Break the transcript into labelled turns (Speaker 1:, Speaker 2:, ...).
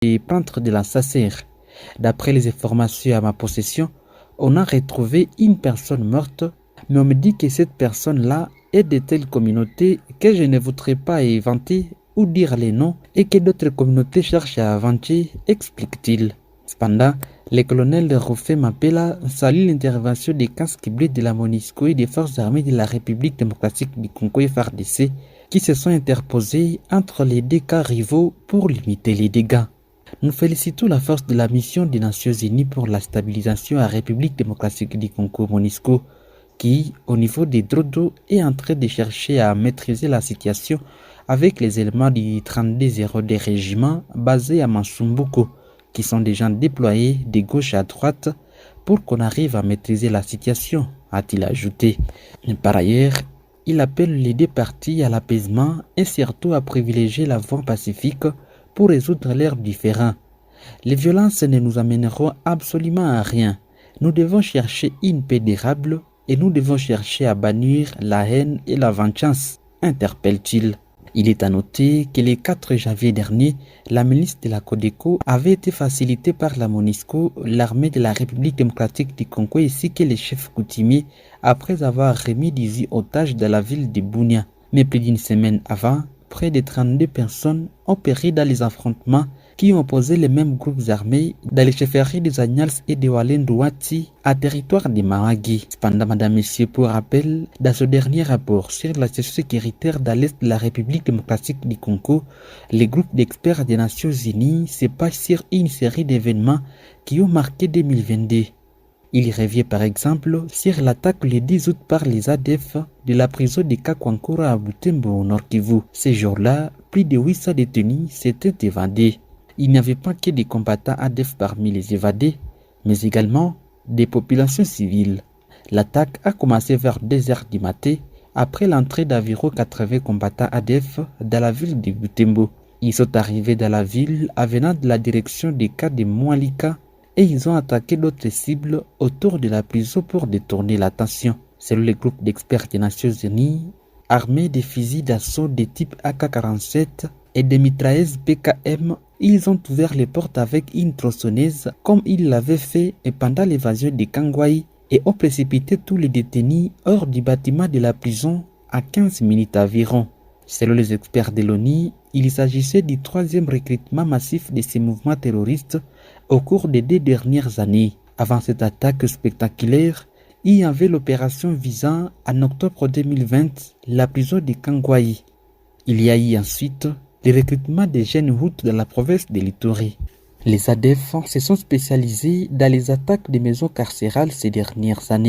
Speaker 1: des peintres de la SACER. D'après les informations à ma possession, on a retrouvé une personne morte, mais on me dit que cette personne-là est de telle communauté que je ne voudrais pas inventer ou dire les noms et que d'autres communautés cherchent à inventer, explique-t-il. Cependant, le colonel Rufai Mapela salue l'intervention des casques bleus de la MONUSCO et des forces armées de la République démocratique du Congo FARDC qui se sont interposés entre les deux cas rivaux pour limiter les dégâts. Nous félicitons la force de la mission des Nations Unies pour la stabilisation à la République démocratique du Congo MONUSCO qui, au niveau des Drodo, est en train de chercher à maîtriser la situation avec les éléments du 3202 régiment basé à Mansumbuko, qui sont déjà déployés de gauche à droite pour qu'on arrive à maîtriser la situation, a-t-il ajouté. Par ailleurs, il appelle les deux parties à l'apaisement et surtout à privilégier la voie pacifique pour résoudre leurs différends. Les violences ne nous amèneront absolument à rien. Nous devons chercher une paix durable et nous devons chercher à bannir la haine et la vengeance, interpelle-t-il. Il est à noter que le 4 janvier dernier, la milice de la Codeco avait été facilitée par la MONUSCO, l'armée de la République démocratique du Congo ainsi que les chefs coutumiers après avoir remis 18 otages de la ville de Bunia. Mais plus d'une semaine avant, près de 32 personnes ont péri dans les affrontements qui ont opposé les mêmes groupes armés dans les chefferies des Agnals et de Walendouati à territoire de Mahagi. Cependant, madame, messieurs, pour rappel, dans ce dernier rapport sur la situation sécuritaire dans l'Est de la République démocratique du Congo, les groupes d'experts des Nations Unies se penchent sur une série d'événements qui ont marqué 2022. Il revient par exemple sur l'attaque le 10 août par les ADF de la prison de Kakwankura à Butembo au Nord Kivu. Ces jours-là, plus de 800 détenus s'étaient évadés. Il n'y avait pas que des combattants ADF parmi les évadés, mais également des populations civiles. L'attaque a commencé vers 2 heures du matin après l'entrée d'environ 80 combattants ADF dans la ville de Butembo. Ils sont arrivés dans la ville en venant de la direction des cas de Moualika et ils ont attaqué d'autres cibles autour de la prison pour détourner l'attention. Selon le groupe d'experts des Nations Unies, armés de fusils d'assaut de type AK-47 et de mitrailleuses PKM, ils ont ouvert les portes avec une tronçonneuse comme ils l'avaient fait pendant l'évasion de Kangwai et ont précipité tous les détenus hors du bâtiment de la prison à 15 minutes environ. Selon les experts de l'ONU, il s'agissait du 3e recrutement massif de ces mouvements terroristes au cours des 2 dernières années. Avant cette attaque spectaculaire, il y avait l'opération visant en octobre 2020 la prison de Kangwai. Il y a eu ensuite le recrutement des jeunes Hutus dans la province de l'Ituri. Les ADF se sont spécialisés dans les attaques des maisons carcérales ces dernières années.